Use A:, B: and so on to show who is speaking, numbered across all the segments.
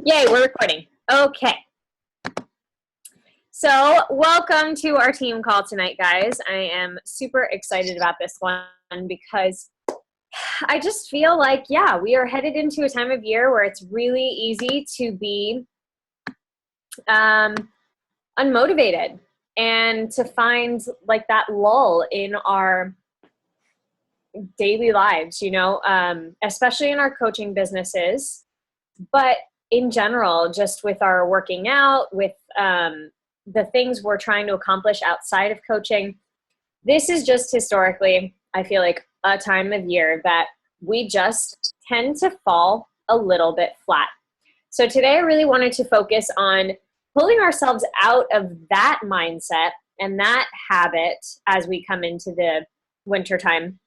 A: Yay, we're recording. Okay. So, welcome to our team call tonight, guys. I am super excited about this one because I just feel like, yeah, we are headed into a time of year where it's really easy to be unmotivated and to find like that lull in our daily lives, especially in our coaching businesses, but in general, just with our working out, with the things we're trying to accomplish outside of coaching. This is just historically, I feel like, a time of year that we just tend to fall a little bit flat. So today I really wanted to focus on pulling ourselves out of that mindset and that habit as we come into the wintertime,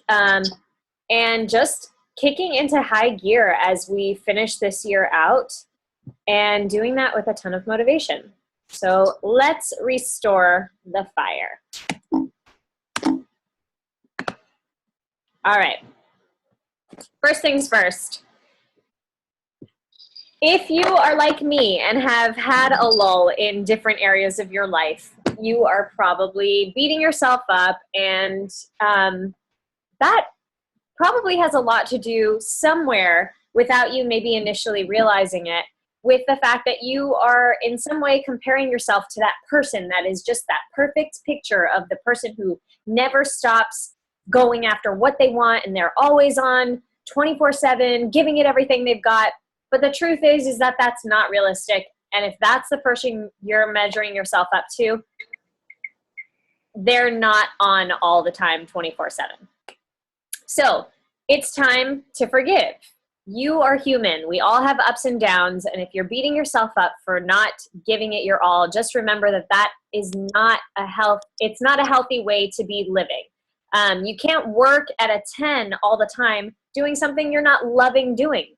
A: and just kicking into high gear as we finish this year out and doing that with a ton of motivation. So let's restore the fire. All right. First things first. If you are like me and have had a lull in different areas of your life, you are probably beating yourself up, and that probably has a lot to do somewhere, without you maybe initially realizing it, with the fact that you are in some way comparing yourself to that person that is just that perfect picture of the person who never stops going after what they want, and they're always on 24/7, giving it everything they've got. But the truth is that that's not realistic. And if that's the person you're measuring yourself up to, they're not on all the time, 24/7. So it's time to forgive. You are human. We all have ups and downs. And if you're beating yourself up for not giving it your all, just remember that that is not it's not a healthy way to be living. You can't work at a 10 all the time doing something you're not loving doing.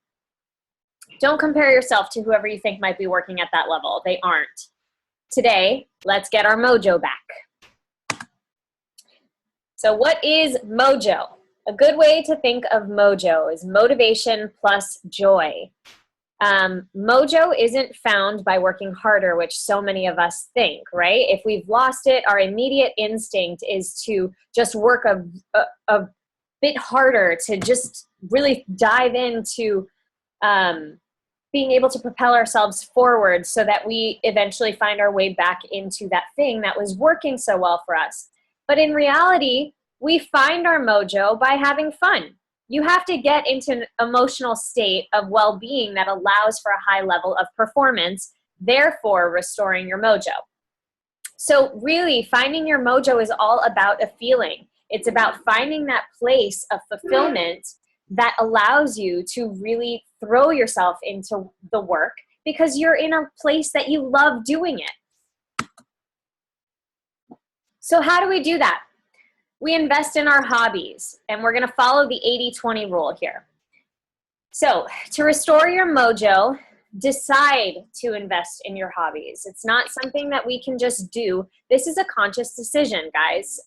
A: Don't compare yourself to whoever you think might be working at that level. They aren't. Today, let's get our mojo back. So what is mojo? A good way to think of mojo is motivation plus joy. Mojo isn't found by working harder, which so many of us think, right? If we've lost it, our immediate instinct is to just work a bit harder, to just really dive into being able to propel ourselves forward so that we eventually find our way back into that thing that was working so well for us. But in reality, we find our mojo by having fun. You have to get into an emotional state of well-being that allows for a high level of performance, therefore restoring your mojo. So really, finding your mojo is all about a feeling. It's about finding that place of fulfillment that allows you to really throw yourself into the work because you're in a place that you love doing it. So how do we do that? We invest in our hobbies, and we're going to follow the 80-20 rule here. So to restore your mojo, decide to invest in your hobbies. It's not something that we can just do. This is a conscious decision, guys.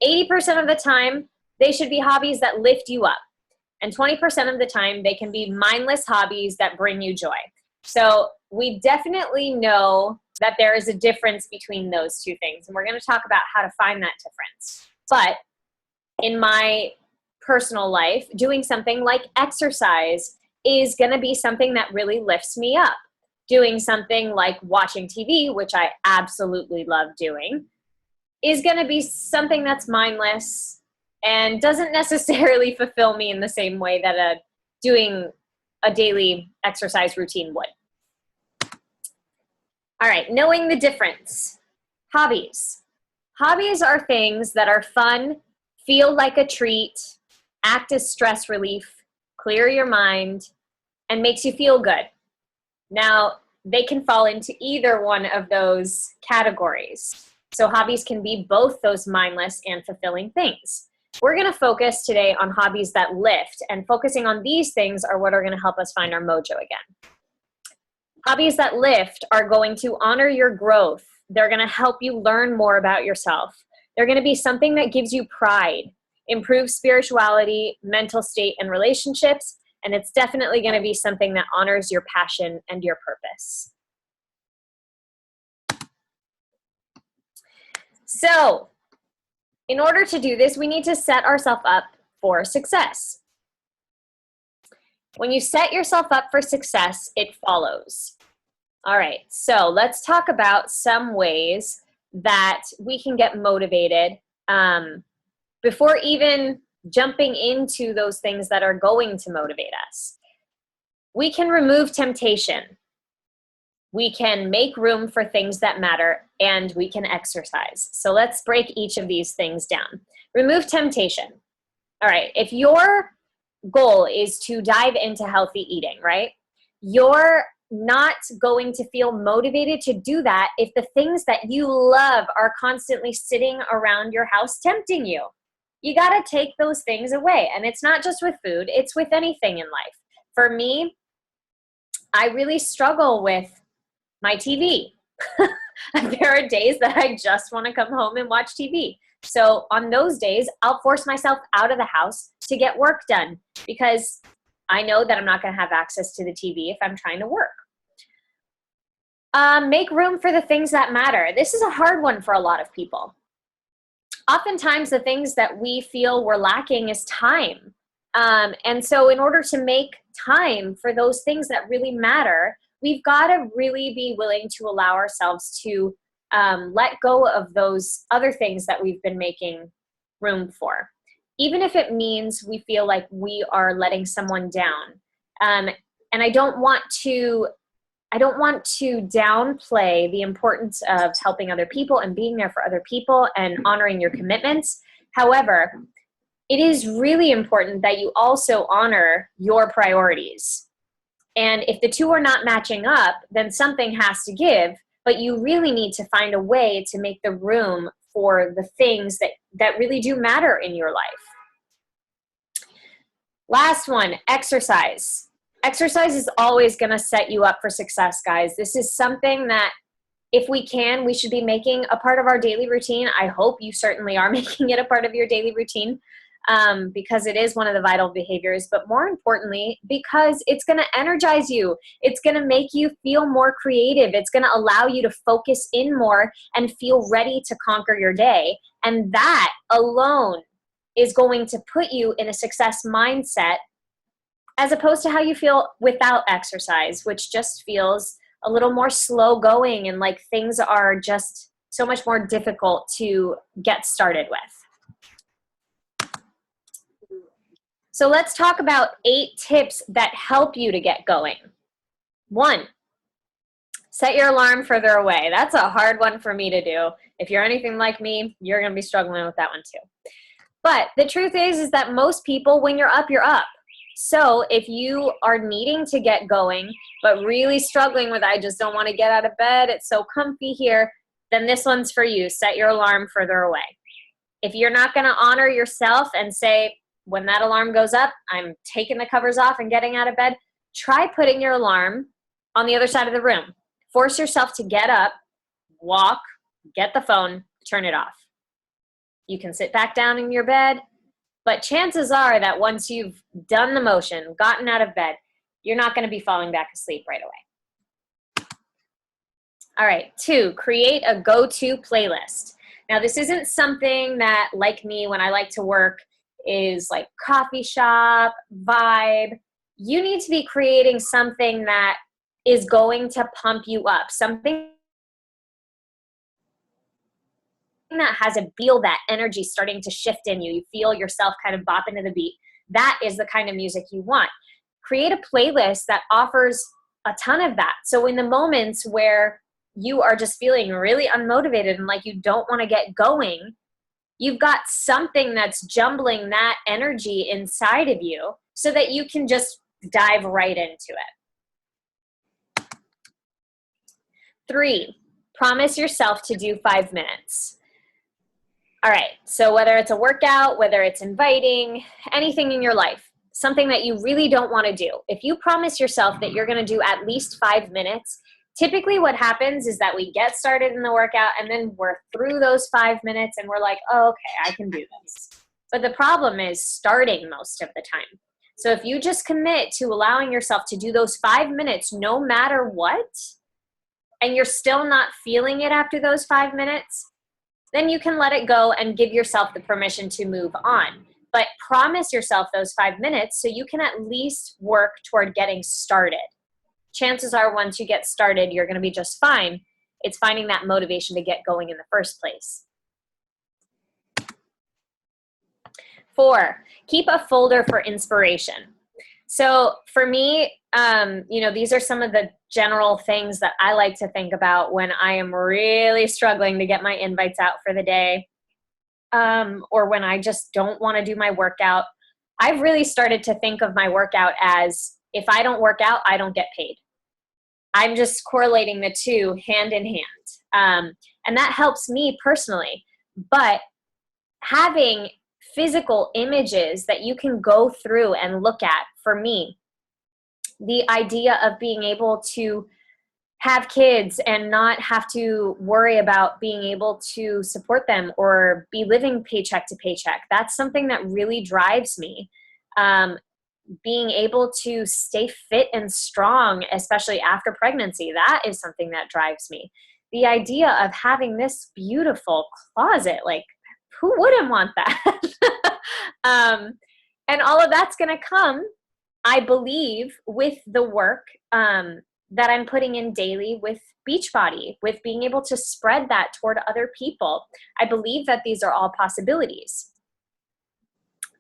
A: 80% of the time, they should be hobbies that lift you up. And 20% of the time, they can be mindless hobbies that bring you joy. So we definitely know that there is a difference between those two things. And we're going to talk about how to find that difference. But in my personal life, doing something like exercise is going to be something that really lifts me up. Doing something like watching TV, which I absolutely love doing, is going to be something that's mindless and doesn't necessarily fulfill me in the same way that doing a daily exercise routine would. All right, knowing the difference. Hobbies. Hobbies are things that are fun, feel like a treat, act as stress relief, clear your mind, and makes you feel good. Now, they can fall into either one of those categories. So hobbies can be both those mindless and fulfilling things. We're going to focus today on hobbies that lift, and focusing on these things are what are going to help us find our mojo again. Hobbies that lift are going to honor your growth. They're going to help you learn more about yourself. They're going to be something that gives you pride, improves spirituality, mental state, and relationships, And it's definitely going to be something that honors your passion and your purpose. So in order to do this, we need to set ourselves up for success. When you set yourself up for success, it follows. All right, so let's talk about some ways that we can get motivated before even jumping into those things that are going to motivate us. We can remove temptation. We can make room for things that matter, and we can exercise. So let's break each of these things down. Remove temptation. All right, if your goal is to dive into healthy eating, right? You're not going to feel motivated to do that if the things that you love are constantly sitting around your house tempting you. You got to take those things away. And it's not just with food, it's with anything in life. For me, I really struggle with my TV. There are days that I just want to come home and watch TV. So on those days, I'll force myself out of the house to get work done because I know that I'm not going to have access to the TV if I'm trying to work. Make room for the things that matter. This is a hard one for a lot of people. Oftentimes, the things that we feel we're lacking is time. And so in order to make time for those things that really matter, we've got to really be willing to allow ourselves to let go of those other things that we've been making room for, even if it means we feel like we are letting someone down. And I don't want to downplay the importance of helping other people and being there for other people and honoring your commitments. However, it is really important that you also honor your priorities. And if the two are not matching up, then something has to give, but you really need to find a way to make the room for the things that really do matter in your life. Last one, exercise. Exercise is always going to set you up for success, guys. This is something that if we can, we should be making a part of our daily routine. I hope you certainly are making it a part of your daily routine. Because it is one of the vital behaviors, but more importantly, because it's going to energize you. It's going to make you feel more creative. It's going to allow you to focus in more and feel ready to conquer your day. And that alone is going to put you in a success mindset as opposed to how you feel without exercise, which just feels a little more slow going and like things are just so much more difficult to get started with. So let's talk about 8 tips that help you to get going. 1, set your alarm further away. That's a hard one for me to do. If you're anything like me, you're going to be struggling with that one too. But the truth is that most people, when you're up, you're up. So if you are needing to get going, but really struggling with, I just don't want to get out of bed, it's so comfy here, then this one's for you. Set your alarm further away. If you're not going to honor yourself and say, when that alarm goes up, I'm taking the covers off and getting out of bed, try putting your alarm on the other side of the room. Force yourself to get up, walk, get the phone, turn it off. You can sit back down in your bed, but chances are that once you've done the motion, gotten out of bed, you're not going to be falling back asleep right away. All right, 2, create a go-to playlist. Now, this isn't something that, like me, when I like to work, is like coffee shop vibe. You need to be creating something that is going to pump you up, something that has a feel that energy starting to shift in you. You feel yourself kind of bopping to the beat. That is the kind of music you want. Create a playlist that offers a ton of that. So in the moments where you are just feeling really unmotivated and like you don't want to get going, you've got something that's jumbling that energy inside of you so that you can just dive right into it. 3, promise yourself to do 5 minutes. All right, so whether it's a workout, whether it's inviting, anything in your life, something that you really don't want to do, if you promise yourself that you're going to do at least 5 minutes, typically what happens is that we get started in the workout and then we're through those 5 minutes and we're like, oh, okay, I can do this. But the problem is starting most of the time. So if you just commit to allowing yourself to do those 5 minutes, no matter what, and you're still not feeling it after those 5 minutes, then you can let it go and give yourself the permission to move on. But promise yourself those 5 minutes so you can at least work toward getting started. Chances are once you get started, you're going to be just fine. It's finding that motivation to get going in the first place. 4, keep a folder for inspiration. So for me, these are some of the general things that I like to think about when I am really struggling to get my invites out for the day, or when I just don't want to do my workout. I've really started to think of my workout as, if I don't work out, I don't get paid. I'm just correlating the two hand in hand. And that helps me personally. But having physical images that you can go through and look at, for me, the idea of being able to have kids and not have to worry about being able to support them or be living paycheck to paycheck, that's something that really drives me. Being able to stay fit and strong, especially after pregnancy, that is something that drives me. The idea of having this beautiful closet, like, who wouldn't want that? And all of that's going to come, I believe, with the work that I'm putting in daily with Beachbody, with being able to spread that toward other people. I believe that these are all possibilities.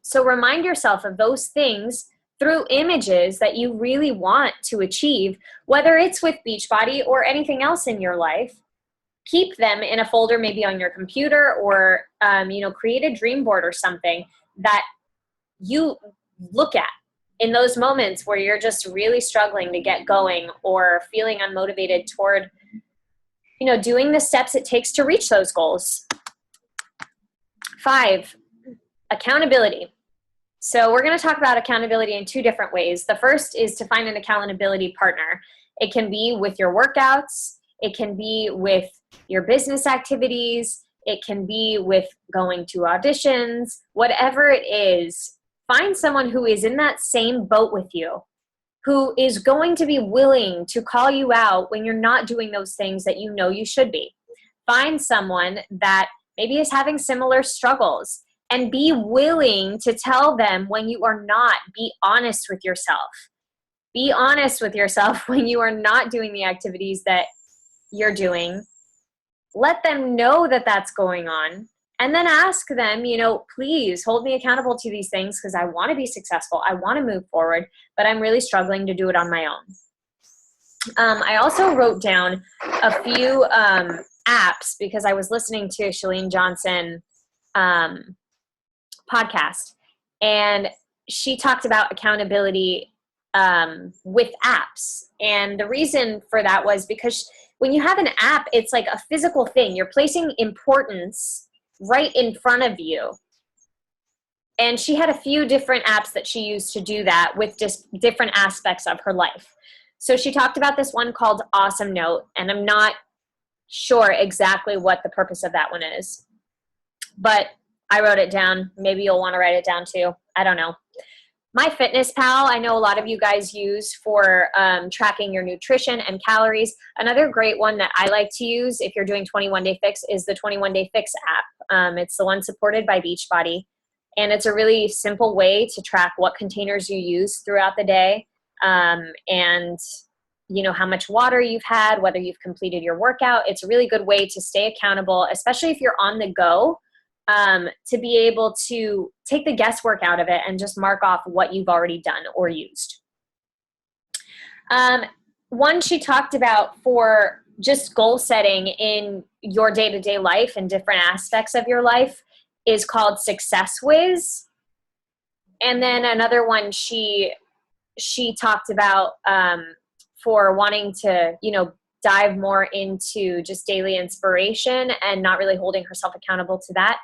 A: So remind yourself of those things through images that you really want to achieve, whether it's with Beachbody or anything else in your life. Keep them in a folder, maybe on your computer, or create a dream board or something that you look at in those moments where you're just really struggling to get going or feeling unmotivated toward, doing the steps it takes to reach those goals. 5, accountability. So we're going to talk about accountability in 2 different ways. The first is to find an accountability partner. It can be with your workouts. It can be with your business activities. It can be with going to auditions. Whatever it is, find someone who is in that same boat with you, who is going to be willing to call you out when you're not doing those things that you know you should be. Find someone that maybe is having similar struggles, and be willing to tell them when you are not. Be honest with yourself. Be honest with yourself when you are not doing the activities that you're doing. Let them know that that's going on. And then ask them, please hold me accountable to these things, because I want to be successful. I want to move forward, but I'm really struggling to do it on my own. I also wrote down a few apps, because I was listening to Chalene Johnson podcast, and she talked about accountability with apps. And the reason for that was because when you have an app, it's like a physical thing. You're placing importance right in front of you. And she had a few different apps that she used to do that with just different aspects of her life. So she talked about this one called Awesome Note, and I'm not sure exactly what the purpose of that one is, but I wrote it down. Maybe you'll want to write it down too. I don't know. MyFitnessPal, I know a lot of you guys use for tracking your nutrition and calories. Another great one that I like to use if you're doing 21 Day Fix is the 21 Day Fix app. It's the one supported by Beachbody. And it's a really simple way to track what containers you use throughout the day, and how much water you've had, whether you've completed your workout. It's a really good way to stay accountable, especially if you're on the go, to be able to take the guesswork out of it and just mark off what you've already done or used. One she talked about for just goal setting in your day-to-day life and different aspects of your life is called Success Whiz. And then another one she talked about for wanting to, dive more into just daily inspiration and not really holding herself accountable to that,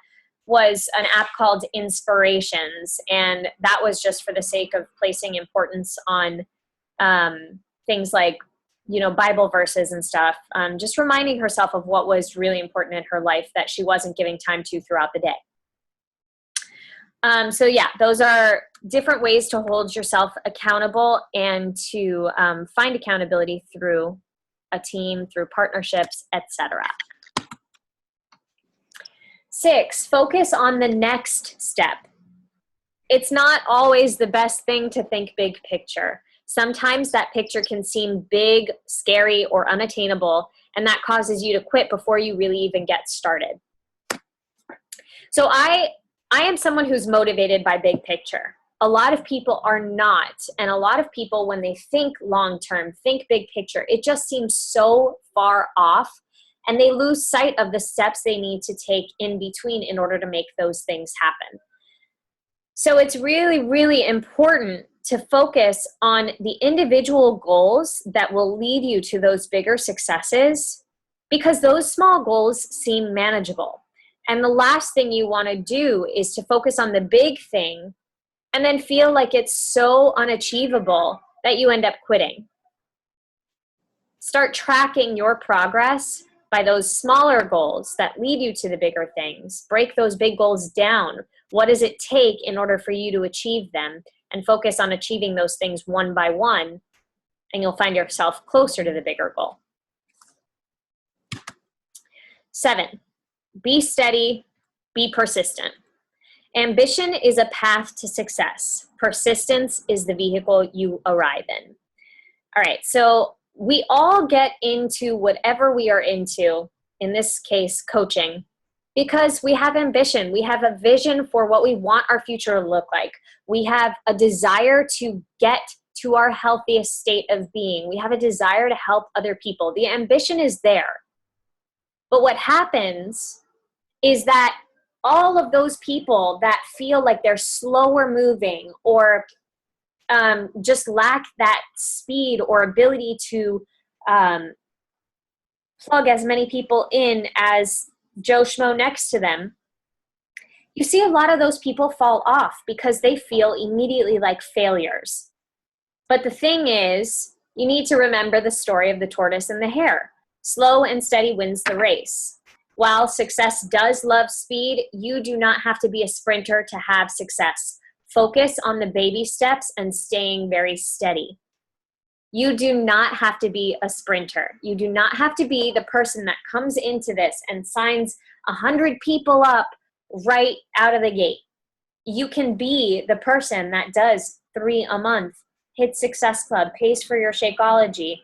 A: was an app called Inspirations. And that was just for the sake of placing importance on things like, Bible verses and stuff, just reminding herself of what was really important in her life that she wasn't giving time to throughout the day. So yeah, those are different ways to hold yourself accountable and to find accountability through a team, through partnerships, etc. 6, focus on the next step. It's not always the best thing to think big picture. Sometimes that picture can seem big, scary, or unattainable, and that causes you to quit before you really even get started. So I am someone who's motivated by big picture. A lot of people are not, and a lot of people, when they think long-term, think big picture, it just seems so far off, and they lose sight of the steps they need to take in between in order to make those things happen. So it's really, really important to focus on the individual goals that will lead you to those bigger successes, because those small goals seem manageable. And the last thing you want to do is to focus on the big thing and then feel like it's so unachievable that you end up quitting. Start tracking your progress by those smaller goals that lead you to the bigger things. Break those big goals down. What does it take in order for you to achieve them? And focus on achieving those things one by one, and you'll find yourself closer to the bigger goal. 7, be steady, be persistent. Ambition is a path to success. Persistence is the vehicle you arrive in. All right, so we all get into whatever we are into, in this case, coaching, because we have ambition. We have a vision for what we want our future to look like. We have a desire to get to our healthiest state of being. We have a desire to help other people. The ambition is there. But what happens is that all of those people that feel like they're slower moving or just lack that speed or ability to plug as many people in as Joe Schmo next to them, you see a lot of those people fall off because they feel immediately like failures. But the thing is, you need to remember the story of the tortoise and the hare. Slow and steady wins the race. While success does love speed, you do not have to be a sprinter to have success. Focus on the baby steps and staying very steady. You do not have to be a sprinter. You do not have to be the person that comes into this and signs 100 people up right out of the gate. You can be the person that does 3 a month, hits Success Club, pays for your Shakeology,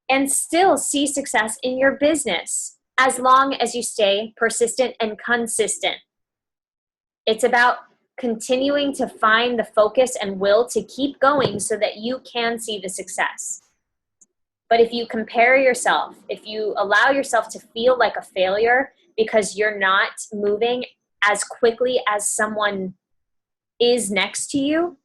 A: and still see success in your business as long as you stay persistent and consistent. It's about continuing to find the focus and will to keep going so that you can see the success. But if you compare yourself, if you allow yourself to feel like a failure because you're not moving as quickly as someone is next to you,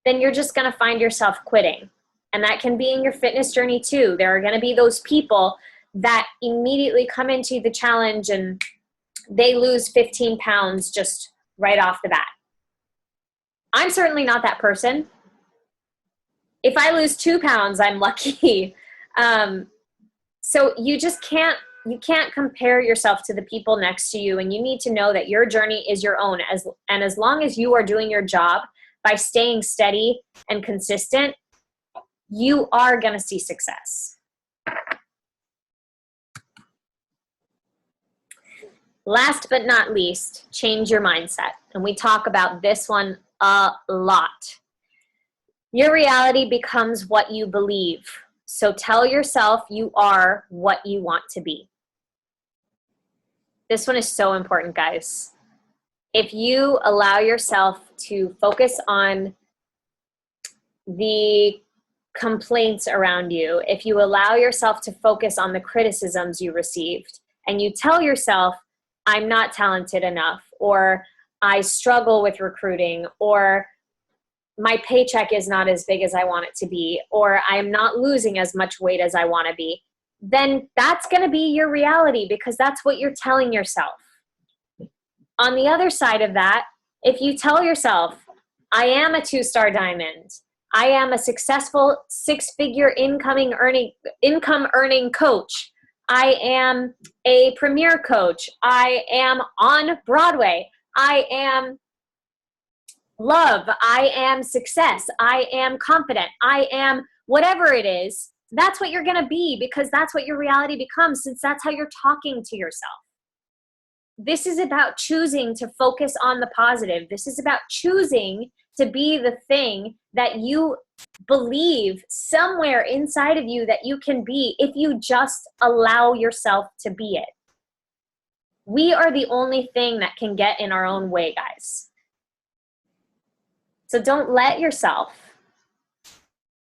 A: then you're just going to find yourself quitting. And that can be in your fitness journey too. There are going to be those people that immediately come into the challenge and they lose 15 pounds just right off the bat. I'm certainly not that person. If I lose 2 pounds, I'm lucky. So you just can't compare yourself to the people next to you, and you need to know that your journey is your own. As long as you are doing your job by staying steady and consistent, you are going to see success. Last but not least, change your mindset. And we talk about this one a lot. Your reality becomes what you believe. So tell yourself you are what you want to be. This one is so important, guys. If you allow yourself to focus on the complaints around you, if you allow yourself to focus on the criticisms you received, and you tell yourself, I'm not talented enough, or I struggle with recruiting, or my paycheck is not as big as I want it to be, or I'm not losing as much weight as I want to be, then that's going to be your reality because that's what you're telling yourself. On the other side of that, if you tell yourself, I am a 2-star diamond, I am a successful 6-figure income earning coach, I am a premier coach, I am on Broadway, I am love, I am success, I am confident, I am whatever it is, that's what you're going to be, because that's what your reality becomes, since that's how you're talking to yourself. This is about choosing to focus on the positive. This is about choosing to be the thing that you believe somewhere inside of you that you can be if you just allow yourself to be it. We are the only thing that can get in our own way, guys. So don't let yourself.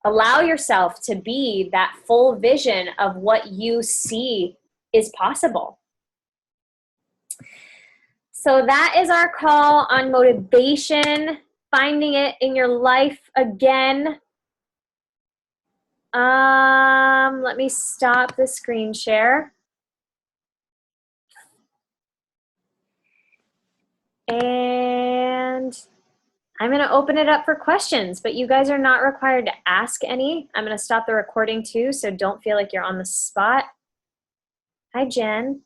A: Allow yourself to be that full vision of what you see is possible. So that is our call on motivation, finding it in your life again. Let me stop the screen share. And I'm going to open it up for questions, but you guys are not required to ask any. I'm going to stop the recording too, so don't feel like you're on the spot. Hi, Jen.